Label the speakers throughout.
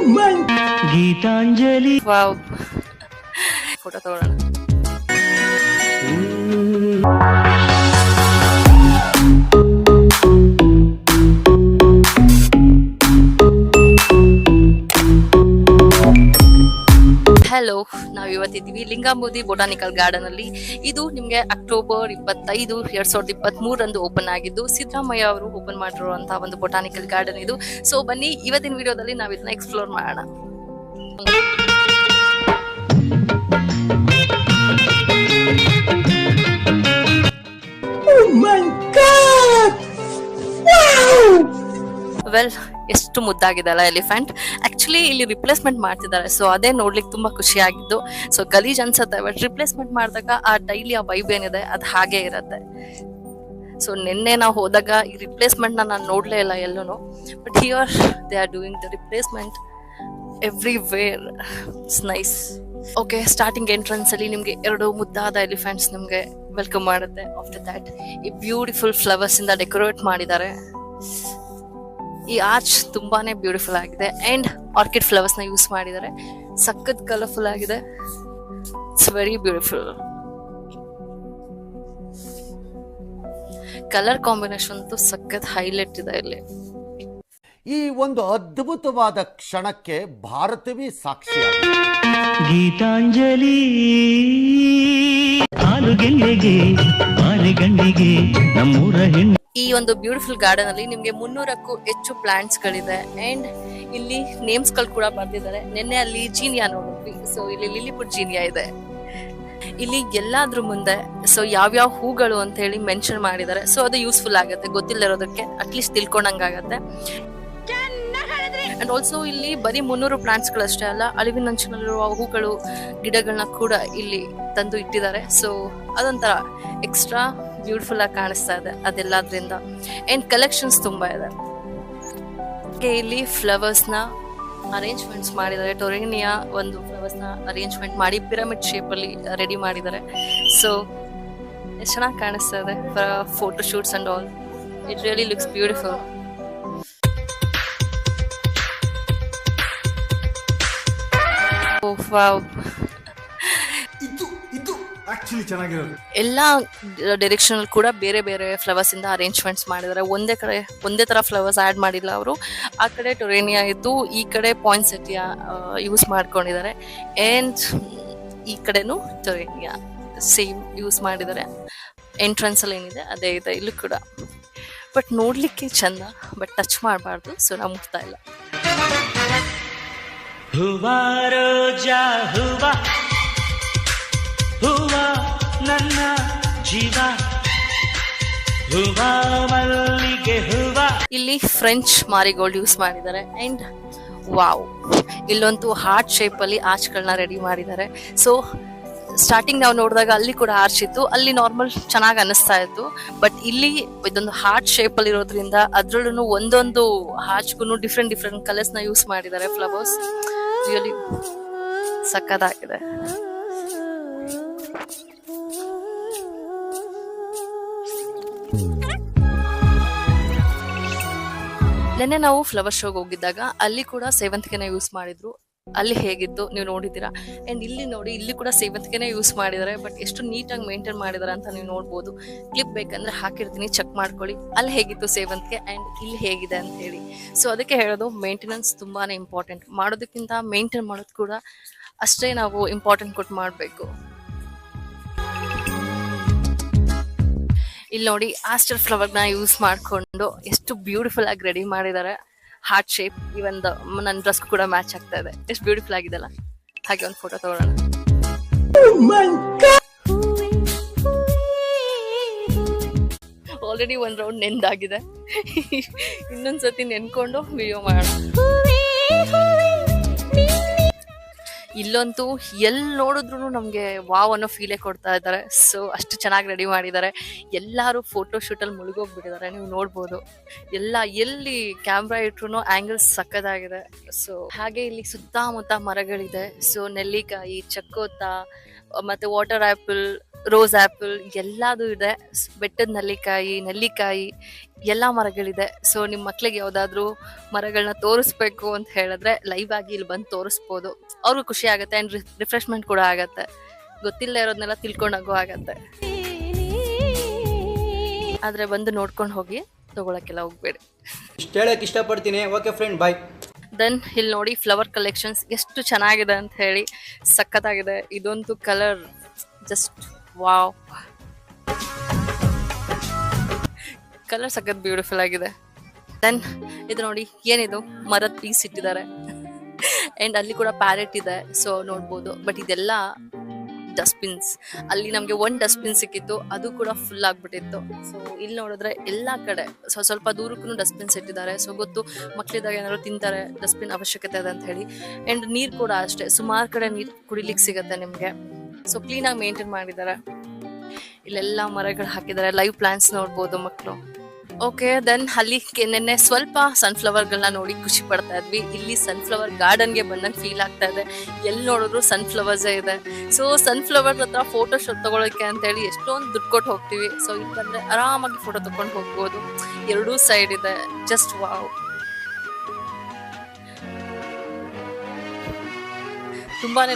Speaker 1: Geetanjali.
Speaker 2: Wow, photo ತಗೊಳ್ಳೋಣ. Hello, ನಾವು ಇವತ್ತಿದ್ದೀವಿ ಲಿಂಗಾಂಬುದಿ botanical garden ಅಲ್ಲಿ. ಇದು ನಿಮ್ಗೆ ಅಕ್ಟೋಬರ್ 25, 2023 ಓಪನ್ ಆಗಿದ್ದು ಸಿದ್ದರಾಮಯ್ಯ ಅವರು ಓಪನ್ ಮಾಡಿರುವಂತಹ ಒಂದು ಬೊಟಾನಿಕಲ್ ಗಾರ್ಡನ್ ಇದು. ಸೊ ಬನ್ನಿ, ಇವತ್ತಿನ ವಿಡಿಯೋದಲ್ಲಿ ನಾವು ಇದನ್ನ ಎಕ್ಸ್ಪ್ಲೋರ್ ಮಾಡೋಣ. ವೆಲ್, ಎಷ್ಟು ಮುದ್ದಾಗಿದೆ ಅಲ್ಲ ಎಲಿಫೆಂಟ್. ಆಕ್ಚುಲಿ ಇಲ್ಲಿ ರಿಪ್ಲೇಸ್ಮೆಂಟ್ ಮಾಡ್ತಿದ್ದಾರೆ, ಸೊ ಅದೇ ನೋಡ್ಲಿಕ್ಕೆ ತುಂಬಾ ಖುಷಿ ಆಗಿದ್ದು. ಸೊ ಗಲೀಜ್ ಅನ್ಸುತ್ತೆ, ಬಟ್ ರಿಪ್ಲೇಸ್ಮೆಂಟ್ ಮಾಡಿದಾಗ ಆ ಡೈಲಿ ಆ ವೈಬ್ ಏನಿದೆ ಅದು ಹಾಗೆ ಇರುತ್ತೆ. ಸೊ ನಿನ್ನೆ ನಾವು ಹೋದಾಗ ಈ ರಿಪ್ಲೇಸ್ಮೆಂಟ್ ನಾನು ನೋಡ್ಲೇ ಇಲ್ಲ ಎಲ್ಲೂ, but here they are doing the replacement everywhere. It's nice. Okay, starting entrance ಅಲ್ಲಿ ನಿಮ್ಗೆ 2 ಮುದ್ದಾದ ಎಲಿಫೆಂಟ್ಸ್ ನಿಮ್ಗೆ ವೆಲ್ಕಮ್ ಮಾಡುತ್ತೆ. ಆಫ್ಟರ್ ದಟ್ ಈ ಬ್ಯೂಟಿಫುಲ್ ಫ್ಲವರ್ಸ್ ಇಂದ ಡೆಕೋರೇಟ್ ಮಾಡಿದ್ದಾರೆ. ಈ ಆರ್ಚ್ ತುಂಬಾನೇ ಬ್ಯೂಟಿಫುಲ್ ಆಗಿದೆ ಅಂಡ್ ಆರ್ಕಿಡ್ ಫ್ಲವರ್ಸ್ ನ ಯೂಸ್ ಮಾಡಿದ್ದಾರೆ. ಸಖತ್ ಕಲರ್ಫುಲ್ ಆಗಿದೆ. It's very beautiful. Colour combination ಅಂತೂ ಸಖತ್ ಹೈಲೈಟ್ ಇದೆ ಇಲ್ಲಿ.
Speaker 3: ಈ ಒಂದು ಅದ್ಭುತವಾದ ಕ್ಷಣಕ್ಕೆ ಭಾರತವೇ ಸಾಕ್ಷಿಯಾಗಿದೆ.
Speaker 1: ಗೀತಾಂಜಲಿ ಆಲುಗೆಲ್ಲೆಗೆ ಆನೆಗಣ್ಣಿಗೆ ನಮ್ಮೂರ ಹೆಣ್ಣು.
Speaker 2: ಈ ಒಂದು ಬ್ಯೂಟಿಫುಲ್ ಗಾರ್ಡನ್ ಅಲ್ಲಿ ನಿಮ್ಗೆ 300ಕ್ಕೂ ಹೆಚ್ಚು ಪ್ಲಾಂಟ್ಸ್ ಗಳಿದೆ ಅಂಡ್ ಇಲ್ಲಿ ನೇಮ್ಸ್ ಗಳು ಕೂಡ ಬರ್ದಿದ್ದಾರೆ. ನಿನ್ನೆ ಅಲ್ಲಿ ಜೀನಿಯಾ ನೋಡಿದ್ವಿ, ಸೊ ಇಲ್ಲಿ ಲಿಲಿಪುಟ್ ಜೀನಿಯಾ ಇದೆ. ಇಲ್ಲಿ ಎಲ್ಲಾದ್ರೂ ಮುಂದೆ ಸೊ ಯಾವ್ಯಾವ ಹೂಗಳು ಅಂತ ಹೇಳಿ ಮೆನ್ಷನ್ ಮಾಡಿದ್ದಾರೆ. ಸೊ ಅದು ಯೂಸ್ಫುಲ್ ಆಗುತ್ತೆ, ಗೊತ್ತಿಲ್ಲರೋದಕ್ಕೆ ಅಟ್ಲೀಸ್ಟ್ ತಿಳ್ಕೊಂಡಂಗಾಗತ್ತೆ. ಅಂಡ್ ಆಲ್ಸೋ ಇಲ್ಲಿ ಬರೀ 300 ಪ್ಲಾಂಟ್ಸ್ ಗಳಷ್ಟೇ ಅಲ್ಲ, ಅಳಿವಿನಂಚಿನಲ್ಲಿರುವ ಹೂಗಳು ಗಿಡಗಳನ್ನ ಕೂಡ ಇಲ್ಲಿ ತಂದು ಇಟ್ಟಿದ್ದಾರೆ. ಸೊ ಅದೊಂಥರ ಎಕ್ಸ್ಟ್ರಾ ಬ್ಯೂಟಿಫುಲ್ ಆಗಿ ಕಾಣಿಸ್ತಾ ಇದೆ ಅದೆಲ್ಲದ್ರಿಂದ. ಅಂಡ್ ಕಲೆಕ್ಷನ್ಸ್ ತುಂಬಾ ಇದೆ. ಇಲ್ಲಿ ಫ್ಲವರ್ಸ್ ನ ಅರೇಂಜ್ಮೆಂಟ್ಸ್ ಮಾಡಿದ್ದಾರೆ. ಟೊರೇನಿಯಾ ಒಂದು ಫ್ಲವರ್ಸ್ ನ ಅರೇಂಜ್ಮೆಂಟ್ ಮಾಡಿ ಪಿರಮಿಡ್ ಶೇಪ್ ಅಲ್ಲಿ ರೆಡಿ ಮಾಡಿದ್ದಾರೆ. ಸೊ ಎಷ್ಟು ಚೆನ್ನಾಗಿ ಕಾಣಿಸ್ತಾ ಇದೆ photo shoots and all. It really looks beautiful. ಎಲ್ಲಾ ಡೈರೆಕ್ಷನ್ ಕೂಡ ಬೇರೆ ಬೇರೆ ಫ್ಲವರ್ಸ್ ಇಂದ ಅರೇಂಜ್ಮೆಂಟ್ಸ್ ಮಾಡಿದ್ದಾರೆ. ಒಂದೇ ತರ ಫ್ಲವರ್ಸ್ ಆಡ್ ಮಾಡಿಲ್ಲ ಅವರು. ಆ ಕಡೆ ಟೊರೇನಿಯಾ ಇದ್ದು, ಈ ಕಡೆ ಪಾಯಿಂಟ್ಸೆಟಿಯಾ ಯೂಸ್ ಮಾಡ್ಕೊಂಡಿದ್ದಾರೆ. ಅಂಡ್ ಈ ಕಡೆನೂ ಟೊರೇನಿಯಾ ಸೇಮ್ ಯೂಸ್ ಮಾಡಿದ್ದಾರೆ. ಎಂಟ್ರೆನ್ಸ್ ಅಲ್ಲಿ ಏನಿದೆ ಅದೇ ಇದೆ ಇಲ್ಲೂ ಕೂಡ. ಬಟ್ ನೋಡ್ಲಿಕ್ಕೆ ಚಂದ, ಬಟ್ ಟಚ್ ಮಾಡಬಾರ್ದು, ಸೊ ನಾವು ಮುಟ್ತಾ ಇಲ್ಲ.
Speaker 1: ಹೂವಾ ರೋಜಾ ಹೂವಾ ಹೂವಾ ನನ್ನ ಜೀವ ಹೂವಾ ಮಲ್ಲಿಗೆ ಹೂವಾ.
Speaker 2: ಇಲ್ಲಿ ಫ್ರೆಂಚ್ ಮಾರಿಗೋಲ್ಡ್ ಯೂಸ್ ಮಾಡಿದ್ದಾರೆ. ಅಂಡ್ ವಾವ್, ಇಲ್ಲೊಂದು ಹಾರ್ಟ್ ಶೇಪ್ ಅಲ್ಲಿ ಆರ್ಚ್ ಗಳನ್ನ ರೆಡಿ ಮಾಡಿದ್ದಾರೆ. ಸೊ ಸ್ಟಾರ್ಟಿಂಗ್ ನಾವು ನೋಡಿದಾಗ ಅಲ್ಲಿ ಕೂಡ ಆರ್ಚ್ ಇತ್ತು, ಅಲ್ಲಿ ನಾರ್ಮಲ್ ಚೆನ್ನಾಗಿ ಅನಿಸ್ತಾ ಇತ್ತು. ಬಟ್ ಇಲ್ಲಿ ಇದೊಂದು ಹಾರ್ಟ್ ಶೇಪ್ ಅಲ್ಲಿ ಇರೋದ್ರಿಂದ ಅದ್ರಲ್ಲೂ ಒಂದೊಂದು ಹಾರ್ಚ್ಗೂ ಡಿಫ್ರೆಂಟ್ ಕಲರ್ಸ್ ನ ಯೂಸ್ ಮಾಡಿದ್ದಾರೆ. ಫ್ಲವರ್ಸ್ ರಿಯಲಿ ಸಕ್ಕತ್ತಾಗಿದೆ. ನೆನ್ನೆ ನಾವು ಫ್ಲವರ್ ಶೋಗೆ ಹೋಗಿದ್ದಾಗ ಅಲ್ಲಿ ಕೂಡ ಸೇವಂತಿಗೆನ ಯೂಸ್ ಮಾಡಿದ್ರು. ಅಲ್ಲಿ ಹೇಗಿತ್ತು ನೀವು ನೋಡಿದ್ದೀರಾ. ಅಂಡ್ ಇಲ್ಲಿ ನೋಡಿ, ಇಲ್ಲಿ ಕೂಡ ಸೇವಂತಿಗೆನೇ ಯೂಸ್ ಮಾಡಿದ್ದಾರೆ. ಬಟ್ ಎಷ್ಟು ನೀಟಾಗಿ ಮೇಂಟೈನ್ ಮಾಡಿದಾರೆ ಅಂತ ನೀವು ನೋಡ್ಬೋದು. ಕ್ಲಿಪ್ ಬೇಕಂದ್ರೆ ಹಾಕಿರ್ತೀನಿ, ಚೆಕ್ ಮಾಡ್ಕೊಳ್ಳಿ ಅಲ್ಲಿ ಹೇಗಿತ್ತು ಸೇವಂತಿಗೆ ಅಂಡ್ ಇಲ್ಲಿ ಹೇಗಿದೆ ಅಂತ ಹೇಳಿ. ಸೊ ಅದಕ್ಕೆ ಹೇಳೋದು, ಮೇಂಟೆನೆನ್ಸ್ ತುಂಬಾನೇ ಇಂಪಾರ್ಟೆಂಟ್. ಮಾಡೋದಕ್ಕಿಂತ ಮೇಂಟೈನ್ ಮಾಡೋದು ಕೂಡ ಅಷ್ಟೇ ನಾವು ಇಂಪಾರ್ಟೆಂಟ್ ಕೊಟ್ಟು ಮಾಡಬೇಕು. ಇಲ್ಲಿ ನೋಡಿ, ಆಸ್ಟರ್ ಫ್ಲವರ್ ನ ಯೂಸ್ ಮಾಡ್ಕೊಂಡು ಎಷ್ಟು ಬ್ಯೂಟಿಫುಲ್ ಆಗಿ ರೆಡಿ ಮಾಡಿದ್ದಾರೆ. ಹಾರ್ಟ್ ಶೇಪ್, ಇವನ್ ನನ್ನ ಡ್ರೆಸ್ ಕೂಡ ಮ್ಯಾಚ್ ಆಗ್ತಾ ಇದೆ. ಎಷ್ಟು ಬ್ಯೂಟಿಫುಲ್ ಆಗಿದೆಲ್ಲ. ಹಾಗೆ ಒಂದು ಫೋಟೋ ತಗೊಳ್ಳೋಣ. ಆಲ್ರೆಡಿ ಒಂದ್ ರೌಂಡ್ ನೆಂದಾಗಿದೆ. ಇನ್ನೊಂದ್ಸತಿ ನೆನ್ಕೊಂಡು ವಿಡಿಯೋ ಮಾಡೋಣ. ಇಲ್ಲಂತೂ ಎಲ್ಲಿ ನೋಡಿದ್ರು ನಮ್ಗೆ ವಾವ್ ಅನ್ನೋ ಫೀಲೇ ಕೊಡ್ತಾ ಇದ್ದಾರೆ. ಸೊ ಅಷ್ಟು ಚೆನ್ನಾಗಿ ರೆಡಿ ಮಾಡಿದ್ದಾರೆ. ಎಲ್ಲರೂ ಫೋಟೋ ಶೂಟಲ್ಲಿ ಮುಳುಗೋಗ್ಬಿಟ್ಟಿದ್ದಾರೆ, ನೀವು ನೋಡ್ಬೋದು. ಎಲ್ಲಿ ಕ್ಯಾಮ್ರಾ ಇಟ್ರು ಆಂಗಲ್ಸ್ ಸಕ್ಕದಾಗಿದೆ. ಸೊ ಹಾಗೆ ಇಲ್ಲಿ ಸುತ್ತಮುತ್ತ ಮರಗಳಿದೆ. ಸೊ ನೆಲ್ಲಿಕಾಯಿ, ಚಕ್ಕೋತ, ಮತ್ತೆ ವಾಟರ್ ಆಪಲ್, ರೋಸ್ ಆ್ಯಪಲ್ ಎಲ್ಲದೂ ಇದೆ. ಬೆಟ್ಟದ ನೆಲ್ಲಿಕಾಯಿ ಎಲ್ಲ ಮರಗಳಿದೆ. ಸೊ ನಿಮ್ಮ ಮಕ್ಳಿಗೆ ಯಾವುದಾದ್ರೂ ಮರಗಳನ್ನ ತೋರಿಸ್ಬೇಕು ಅಂತ ಹೇಳಿದ್ರೆ ಲೈವ್ ಆಗಿ ಇಲ್ಲಿ ಬಂದು ತೋರಿಸ್ಬೋದು. ಅವ್ರಿಗೂ ಖುಷಿ ಆಗುತ್ತೆ ಆ್ಯಂಡ್ ರಿಫ್ರೆಶ್ಮೆಂಟ್ ಕೂಡ ಆಗುತ್ತೆ. ಗೊತ್ತಿಲ್ಲದೆ ಇರೋದನ್ನೆಲ್ಲ ತಿಳ್ಕೊಂಡಾಗೂ ಆಗತ್ತೆ. ಆದರೆ ಬಂದು ನೋಡ್ಕೊಂಡು ಹೋಗಿ, ತಗೊಳಕ್ಕೆಲ್ಲ ಹೋಗ್ಬೇಡಿ.
Speaker 4: ಇಷ್ಟು ಹೇಳಕ್ಕೆ ಇಷ್ಟಪಡ್ತೀನಿ. ಓಕೆ ಫ್ರೆಂಡ್, ಬಾಯ್.
Speaker 2: ದೆನ್ ಇಲ್ಲಿ ನೋಡಿ ಫ್ಲವರ್ ಕಲೆಕ್ಷನ್ಸ್ ಎಷ್ಟು ಚೆನ್ನಾಗಿದೆ ಅಂತ ಹೇಳಿ, ಸಖತ್ತಾಗಿದೆ. ಇದೊಂದು ಕಲರ್ ಜಸ್ಟ್ ವಾವ್, ಕಲರ್ ಸಖತ್ ಬ್ಯೂಟಿಫುಲ್ ಆಗಿದೆ. ದೆನ್ ಇದು ನೋಡಿ, ಏನಿದು ಮರದ ಪೀಸ್ ಇಟ್ಟಿದ್ದಾರೆ ಆ್ಯಂಡ್ ಅಲ್ಲಿ ಕೂಡ ಪ್ಯಾರೆಟ್ ಇದೆ, ಸೊ ನೋಡ್ಬೋದು. ಬಟ್ ಇದೆಲ್ಲ ಡಸ್ಟ್ಬಿನ್ಸ್. ಅಲ್ಲಿ ನಮಗೆ ಒಂದು ಡಸ್ಟ್ಬಿನ್ ಸಿಕ್ಕಿತ್ತು, ಅದು ಕೂಡ ಫುಲ್ ಆಗ್ಬಿಟ್ಟಿತ್ತು. ಸೊ ಇಲ್ಲಿ ನೋಡಿದ್ರೆ ಎಲ್ಲ ಕಡೆ ಸ್ವಲ್ಪ ದೂರಕ್ಕೂ ಡಸ್ಟ್ಬಿನ್ಸ್ ಇಟ್ಟಿದ್ದಾರೆ. ಸೊ ಗೊತ್ತು, ಮಕ್ಳಿದಾಗ ಏನಾದ್ರು ತಿಂತಾರೆ, ಡಸ್ಟ್ಬಿನ್ ಅವಶ್ಯಕತೆ ಇದೆ ಅಂತ ಹೇಳಿ. ಆ್ಯಂಡ್ ನೀರು ಕೂಡ ಅಷ್ಟೇ, ಸುಮಾರು ಕಡೆ ನೀರು ಕುಡಿಲಿಕ್ಕೆ ಸಿಗುತ್ತೆ ನಿಮಗೆ. ಸೊ ಕ್ಲೀನಾಗಿ ಮೇಂಟೈನ್ ಮಾಡಿದ್ದಾರೆ. ಇಲ್ಲೆಲ್ಲ ಮರಗಳು ಹಾಕಿದ್ದಾರೆ, ಲೈವ್ ಪ್ಲಾಂಟ್ಸ್ ನೋಡ್ಬೋದು ಮಕ್ಕಳು. ಓಕೆ, ದೆನ್ ಅಲ್ಲಿ ನಿನ್ನೆ ಸ್ವಲ್ಪ ಸನ್ಫ್ಲವರ್ಗಳನ್ನ ನೋಡಿ ಖುಷಿ ಪಡ್ತಾ ಇದ್ವಿ. ಇಲ್ಲಿ ಸನ್ಫ್ಲವರ್ ಗಾರ್ಡನ್ಗೆ ಬಂದಂಗೆ ಫೀಲ್ ಆಗ್ತಾ ಇದೆ. ಎಲ್ಲಿ ನೋಡಿದ್ರು ಸನ್ಫ್ಲವರ್ಸೇ ಇದೆ. ಸೊ ಸನ್ಫ್ಲವರ್ ಹತ್ರ ಫೋಟೋ ಶೂಟ್ ತಗೊಳಕ್ಕೆ ಅಂತ ಹೇಳಿ ಎಷ್ಟೊಂದು ದುಡ್ಡು ಕೊಟ್ಟು ಹೋಗ್ತೀವಿ. ಸೊ ಇಲ್ಲಿ ಬಂದ್ರೆ ಆರಾಮಾಗಿ ಫೋಟೋ ತಗೊಂಡು ಹೋಗ್ಬೋದು. ಎರಡೂ ಸೈಡ್ ಇದೆ, ಜಸ್ಟ್ ವಾವ್, ತುಂಬಾನೇ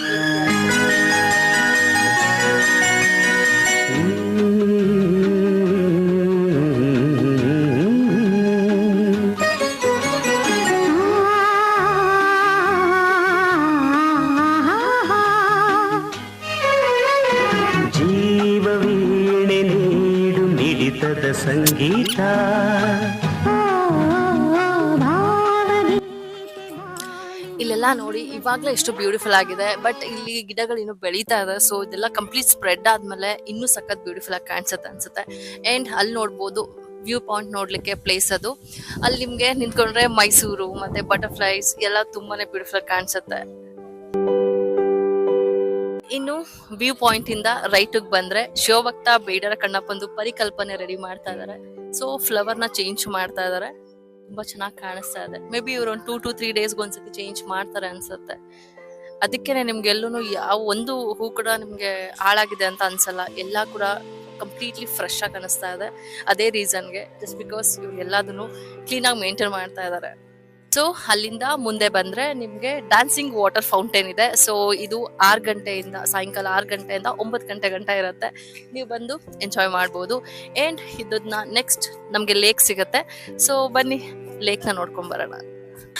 Speaker 1: ಸಂಗೀತ.
Speaker 2: ಇಲ್ಲೆಲ್ಲ ನೋಡಿ ಇವಾಗಲೇ ಎಷ್ಟು ಬ್ಯೂಟಿಫುಲ್ ಆಗಿದೆ. ಬಟ್ ಇಲ್ಲಿ ಗಿಡಗಳು ಇನ್ನೂ ಬೆಳೀತಾ ಇದೆ. ಸೊ ಇದೆಲ್ಲ ಕಂಪ್ಲೀಟ್ ಸ್ಪ್ರೆಡ್ ಆದ್ಮೇಲೆ ಇನ್ನೂ ಸಖತ್ ಬ್ಯೂಟಿಫುಲ್ ಆಗಿ ಕಾಣಿಸುತ್ತೆ ಅನ್ಸುತ್ತೆ. ಆ್ಯಂಡ್ ಅಲ್ಲಿ ನೋಡ್ಬೋದು ವ್ಯೂ ಪಾಯಿಂಟ್ ನೋಡ್ಲಿಕ್ಕೆ ಪ್ಲೇಸ್ ಅದು. ಅಲ್ಲಿ ನಿಮ್ಗೆ ನಿಂತ್ಕೊಂಡ್ರೆ ಮೈಸೂರು ಮತ್ತೆ ಬಟರ್ಫ್ಲೈಸ್ ಎಲ್ಲ ತುಂಬಾನೇ ಬ್ಯೂಟಿಫುಲ್ ಆಗಿ ಕಾಣಿಸುತ್ತೆ. ಇನ್ನು ವ್ಯೂ ಪಾಯಿಂಟ್ ಇಂದ ರೈಟ್ ಬಂದ್ರೆ ಶಿವಭಕ್ತ ಬೇಡರ ಕಣ್ಣಪ್ಪಂದು ಪರಿಕಲ್ಪನೆ ರೆಡಿ ಮಾಡ್ತಾ ಇದಾರೆ. ಸೊ ಫ್ಲವರ್ ನ ಚೇಂಜ್ ಮಾಡ್ತಾ ಇದಾರೆ, ತುಂಬಾ ಚೆನ್ನಾಗಿ ಕಾಣಿಸ್ತಾ ಇದೆ. ಮೇ ಬಿ ಇವ್ರು ಒಂದು 2 to 3 ಡೇಸ್ಗೆ ಒಂದ್ಸತಿ ಚೇಂಜ್ ಮಾಡ್ತಾರೆ ಅನ್ಸುತ್ತೆ. ಅದಕ್ಕೇನೆ ನಿಮ್ಗೆಲ್ಲೂ ಯಾವ ಒಂದು ಹೂ ಕೂಡ ನಿಮ್ಗೆ ಹಾಳಾಗಿದೆ ಅಂತ ಅನ್ಸಲ್ಲ. ಎಲ್ಲ ಕೂಡ ಕಂಪ್ಲೀಟ್ಲಿ ಫ್ರೆಶ್ ಆಗಿ ಅನಿಸ್ತಾ ಇದೆ. ಅದೇ ರೀಸನ್ಗೆ, ಜಸ್ಟ್ ಬಿಕಾಸ್ ಇವ್ರು ಎಲ್ಲದನ್ನು ಕ್ಲೀನಾಗಿ ಮೇಂಟೈನ್ ಮಾಡ್ತಾ ಇದ್ದಾರೆ. ಸೊ ಅಲ್ಲಿಂದ ಮುಂದೆ ಬಂದ್ರೆ ನಿಮ್ಗೆ ಡ್ಯಾನ್ಸಿಂಗ್ ವಾಟರ್ ಫೌಂಟೇನ್ ಇದೆ. ಸೊ ಇದು 6 ಗಂಟೆಯಿಂದ ಸಾಯಂಕಾಲ 6 ಗಂಟೆಯಿಂದ 9 ಗಂಟೆ ಗಂಟ ಇರುತ್ತೆ. ನೀವು ಬಂದು ಎಂಜಾಯ್ ಮಾಡ್ಬೋದು. ಆ್ಯಂಡ್ ಇದನ್ನ ನೆಕ್ಸ್ಟ್ ನಮ್ಗೆ ಲೇಕ್ ಸಿಗತ್ತೆ. ಸೊ ಬನ್ನಿ ಲೇಕ್ನ ನೋಡ್ಕೊಂಡ್ ಬರೋಣ.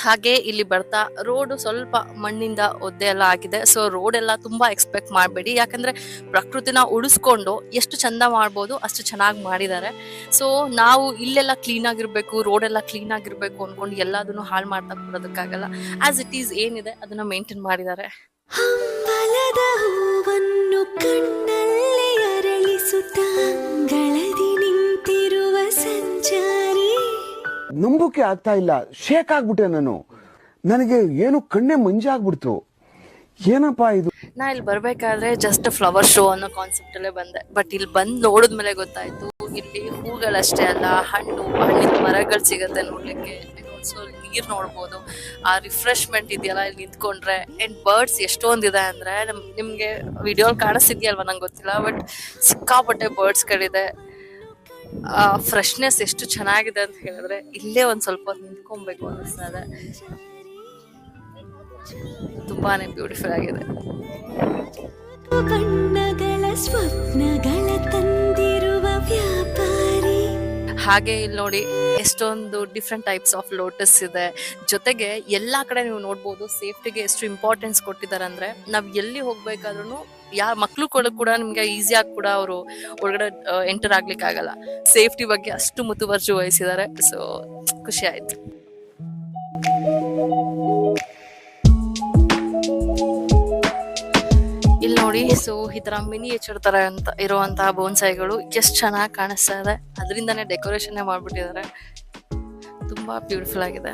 Speaker 2: ಹಾಗೆ ಇಲ್ಲಿ ಬರ್ತಾ ರೋಡ್ ಸ್ವಲ್ಪ ಮಣ್ಣಿಂದ ಒದ್ದೆ ಎಲ್ಲ ಆಗಿದೆ. ಸೊ ರೋಡ್ ಎಲ್ಲ ತುಂಬಾ ಎಕ್ಸ್ಪೆಕ್ಟ್ ಮಾಡಬೇಡಿ, ಯಾಕಂದ್ರೆ ಪ್ರಕೃತಿನ ಉಳಿಸ್ಕೊಂಡು ಎಷ್ಟು ಚಂದ ಮಾಡ್ಬೋದು ಅಷ್ಟು ಚೆನ್ನಾಗಿ ಮಾಡಿದ್ದಾರೆ. ಸೊ ನಾವು ಇಲ್ಲೆಲ್ಲ ಕ್ಲೀನ್ ಆಗಿರ್ಬೇಕು, ರೋಡ್ ಎಲ್ಲ ಕ್ಲೀನ್ ಆಗಿರ್ಬೇಕು ಅನ್ಕೊಂಡು ಎಲ್ಲದನ್ನು ಹಾಳು ಮಾಡ್ತಾ ಕೊಡೋದಕ್ಕಾಗಲ್ಲ. ಆಸ್ ಇಟ್ ಈಸ್ ಏನಿದೆ ಅದನ್ನ ಮೇಂಟೈನ್ ಮಾಡಿದ್ದಾರೆ.
Speaker 5: ಹಂಬಲದ ಹೂವನ್ನು ಕಣ್ಣಲ್ಲಿ ಅರಳಿಸುತ್ತಾ ಗಳದಿ ನಿಂತಿರುವ ಸಂಚಾರಿ.
Speaker 6: ನಂಬೋಕೆ ಆಗ್ತಾ ಇಲ್ಲ, ಶೇಕ್ ಆಗ್ಬಿಟ್ಟೆ ನಾನು. ನನಗೆ ಏನು ಕಣ್ಣೆ ಮಂಜಾಗ್ಬಿಡ್ತು. ಏನಪ್ಪಾ ಇದು?
Speaker 2: ನಾ ಇಲ್ಲಿ ಬರ್ಬೇಕಾದ್ರೆ ಜಸ್ಟ್ ಫ್ಲವರ್ ಶೋ ಅನ್ನೋ ಕಾನ್ಸೆಪ್ಟ್ ಅಲ್ಲೇ ಬಂದೆ. ಬಟ್ ಇಲ್ಲಿ ಬಂದ್ ನೋಡಿದ್ಮೇಲೆ ಗೊತ್ತಾಯ್ತು, ಇಲ್ಲಿ ಹೂಗಳಷ್ಟೇ ಅಲ್ಲ, ಹಣ್ಣಿನ ಮರಗಳು ಸಿಗತ್ತೆ ನೋಡ್ಲಿಕ್ಕೆ. ಸೊ ನೀರ್ ನೋಡ್ಬೋದು, ಆ ರಿಫ್ರೆಶ್ಮೆಂಟ್ ಇದೆಯಲ್ಲ ಇಲ್ಲಿ ನಿಂತ್ಕೊಂಡ್ರೆ. ಅಂಡ್ ಬರ್ಡ್ಸ್ ಎಷ್ಟೊಂದಿದೆ ಅಂದ್ರೆ ನಿಮ್ಗೆ ವಿಡಿಯೋ ಕಾಣಿಸ್ತಿದ್ಯಲ್ವಾ ನಂಗೆ ಗೊತ್ತಿಲ್ಲ, ಬಟ್ ಸಿಕ್ಕಾಪಟ್ಟೆ ಬರ್ಡ್ಸ್ಗಳಿದೆ. ಫ್ರೆಶ್ನೆಸ್ ಎಷ್ಟು ಚೆನ್ನಾಗಿದೆ ಅಂತ ಹೇಳಿದ್ರೆ ಇಲ್ಲೇ ಒಂದ್ ಸ್ವಲ್ಪ ನಿಂತ್ಕೊಬೇಕು ಅನ್ನಿಸ್ತಾ ಇದೆ. ತುಂಬಾನೇ ಬ್ಯೂಟಿಫುಲ್ ಆಗಿದೆ.
Speaker 5: ಬಣ್ಣಗಳ ಸ್ವಪ್ನಗಳ ತಂದಿರುವ ವ್ಯಾಪಾರಿ.
Speaker 2: ಹಾಗೆ ಇಲ್ಲಿ ನೋಡಿ ಎಷ್ಟೊಂದು ಡಿಫ್ರೆಂಟ್ ಟೈಪ್ಸ್ ಆಫ್ ಲೋಟಸ್ ಇದೆ. ಜೊತೆಗೆ ಎಲ್ಲಾ ಕಡೆ ನೀವು ನೋಡ್ಬೋದು ಸೇಫ್ಟಿಗೆ ಎಷ್ಟು ಇಂಪಾರ್ಟೆನ್ಸ್ ಕೊಟ್ಟಿದ್ದಾರೆ ಅಂದ್ರೆ, ನಾವ್ ಎಲ್ಲಿ ಹೋಗ್ಬೇಕಾದ್ರೂ ಯಾರ ಮಕ್ಳು ಕೂಡ ನಿಮ್ಗೆ ಈಸಿಯಾಗಿ ಕೂಡ ಅವರು ಒಳಗಡೆ ಎಂಟರ್ ಆಗ್ಲಿಕ್ಕೆ ಆಗಲ್ಲ. ಸೇಫ್ಟಿ ಬಗ್ಗೆ ಅಷ್ಟು ಮುತುವರ್ಜಿ ವಹಿಸಿದ್ದಾರೆ. ಸೊ ಖುಷಿ ಆಯ್ತು. ಇಲ್ಲಿ ನೋಡಿ, ಸೊ ಈ ತರ ಮಿನಿಯೇಚರ್ ತರ ಅಂತ ಇರುವಂತಹ ಬೋನ್ಸಾಯಿಗಳು ಎಷ್ಟು ಚೆನ್ನಾಗಿ ಕಾಣಿಸ್ತಾ ಇದೆ. ಅದರಿಂದಾನೇ ಡೆಕೋರೇಷನ್ ಮಾಡ್ಬಿಟ್ಟಿದ್ದಾರೆ. ತುಂಬಾ ಬ್ಯೂಟಿಫುಲ್ ಆಗಿದೆ.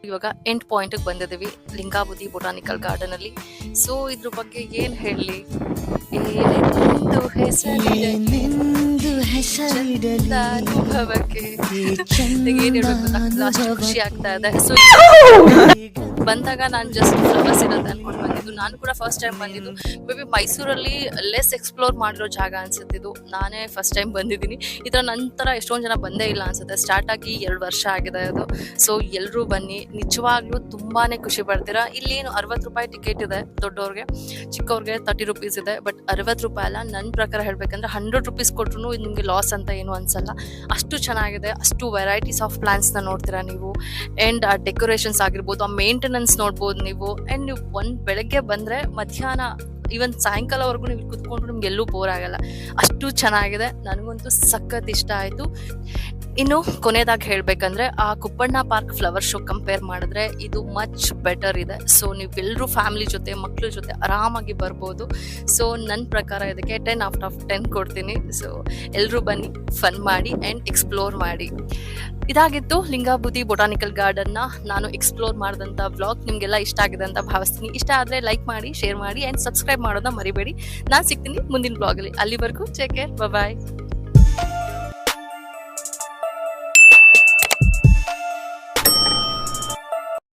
Speaker 2: ಇವಾಗ ಎಂಡ್ ಪಾಯಿಂಟ್ಗೆ ಬಂದಿದ್ದೀವಿ ಲಿಂಗಾಬುದಿ ಬೊಟಾನಿಕಲ್ ಗಾರ್ಡನ್ ಅಲ್ಲಿ. ಸೊ ಇದ್ರ ಬಗ್ಗೆ ಏನ್ ಹೇಳಲಿ, ಏನೆಂದು ಹೆಸರಿಡಲಿ ಚಂದ ಅನುಭವಕ್ಕೆ ಏನ್ ಹೇಳ್ಬೇಕು ಗೊತ್ತಾಗ್ತಿಲ್ಲ, ಅಷ್ಟು ಖುಷಿ ಆಗ್ತಾ ಇದೆ. ಸೊ ಬಂದಾಗ ನಾನು ಜಸ್ಟ್ ಫ್ಲವರ್ಸ್ ಇರುತ್ತೆ ಅನ್ಕೊಂಡು ಬಂದಿದ್ದು. ನಾನು ಕೂಡ ಫಸ್ಟ್ ಟೈಮ್ ಬಂದಿದ್ದು. ಮೇ ಬಿ ಮೈಸೂರಲ್ಲಿ ಲೆಸ್ ಎಕ್ಸ್ಪ್ಲೋರ್ ಮಾಡಿರೋ ಜಾಗ ಅನ್ಸುತ್ತಿದ್ದು. ನಾನೇ ಫಸ್ಟ್ ಟೈಮ್ ಬಂದಿದ್ದೀನಿ. ಇದರ ನಂತರ ಎಷ್ಟೊಂದು ಜನ ಬಂದೇ ಇಲ್ಲ ಅನ್ಸುತ್ತೆ. ಸ್ಟಾರ್ಟ್ ಆಗಿ 2 ವರ್ಷ ಆಗಿದೆ ಅದು. ಸೊ ಎಲ್ಲರೂ ಬನ್ನಿ, ನಿಜವಾಗ್ಲೂ ತುಂಬಾನೇ ಖುಷಿ ಪಡ್ತೀರಾ. ಇಲ್ಲೇನು 60 ರೂಪಾಯಿ ಟಿಕೆಟ್ ಇದೆ ದೊಡ್ಡವ್ರಿಗೆ, ಚಿಕ್ಕವ್ರಿಗೆ 30 ರೂಪೀಸ್ ಇದೆ. ಬಟ್ 60 ರೂಪಾಯಿ ಅಲ್ಲ, ನನ್ನ ಪ್ರಕಾರ ಹೇಳ್ಬೇಕಂದ್ರೆ 100 ರೂಪೀಸ್ ಕೊಟ್ರು ಇದು ನಿಮಗೆ ಲಾಸ್ ಅಂತ ಏನು ಅನ್ಸಲ್ಲ. ಅಷ್ಟು ಚೆನ್ನಾಗಿದೆ, ಅಷ್ಟು ವೆರೈಟೀಸ್ ಆಫ್ ಪ್ಲಾಂಟ್ಸ್ನ ನೋಡ್ತೀರಾ ನೀವು. ಆ್ಯಂಡ್ ಆ ಡೆಕೋರೇಷನ್ಸ್ ಆಗಿರ್ಬೋದು, ಆ ಮೇಂಟೆನೆನ್ಸ್ ನೋಡ್ಬೋದು ನೀವು. ಆ್ಯಂಡ್ ನೀವು ಬೆಳಗ್ಗೆ ಬಂದರೆ ಮಧ್ಯಾಹ್ನ ಈವನ್ ಸಾಯಂಕಾಲವರೆಗೂ ನೀವು ಕುತ್ಕೊಂಡ್ರು ನಿಮ್ಗೆ ಎಲ್ಲೂ ಬೋರ್ ಆಗಲ್ಲ, ಅಷ್ಟು ಚೆನ್ನಾಗಿದೆ. ನನಗಂತೂ ಸಖತ್ ಇಷ್ಟ ಆಯಿತು. ಇನ್ನು ಕೊನೆಯದಾಗಿ ಹೇಳ್ಬೇಕಂದ್ರೆ ಆ Kuppanna park flower show compare ಮಾಡಿದ್ರೆ ಇದು ಮಚ್ ಬೆಟರ್ ಇದೆ. ಸೊ ನೀವೆಲ್ಲರೂ ಫ್ಯಾಮಿಲಿ ಜೊತೆ ಮಕ್ಳ ಜೊತೆ ಆರಾಮಾಗಿ ಬರ್ಬೋದು. ಸೊ ನನ್ನ ಪ್ರಕಾರ ಇದಕ್ಕೆ 10/10 ಕೊಡ್ತೀನಿ. ಸೊ ಎಲ್ಲರೂ ಬನ್ನಿ, ಫನ್ ಮಾಡಿ ಆ್ಯಂಡ್ ಎಕ್ಸ್ಪ್ಲೋರ್ ಮಾಡಿ. ಇದಾಗಿತ್ತು ಲಿಂಗಾಬುದಿ ಬೊಟಾನಿಕಲ್ ಗಾರ್ಡನ್ನ ನಾನು ಎಕ್ಸ್ಪ್ಲೋರ್ ಮಾಡಿದಂಥ ವ್ಲಾಗ್. ನಿಮಗೆಲ್ಲ ಇಷ್ಟ ಆಗಿದೆ ಅಂತ ಭಾವಿಸ್ತೀನಿ. ಇಷ್ಟ ಆದರೆ ಲೈಕ್ ಮಾಡಿ, ಶೇರ್ ಮಾಡಿ ಆ್ಯಂಡ್ ಸಬ್ಸ್ಕ್ರೈಬ್ ಮಾಡೋದನ್ನ ಮರಿಬೇಡಿ. ನಾನು ಸಿಗ್ತೀನಿ ಮುಂದಿನ ವ್ಲಾಗಲ್ಲಿ. ಅಲ್ಲಿವರೆಗೂ ಟೇಕ್ ಕೇರ್, ಬಾಯ್.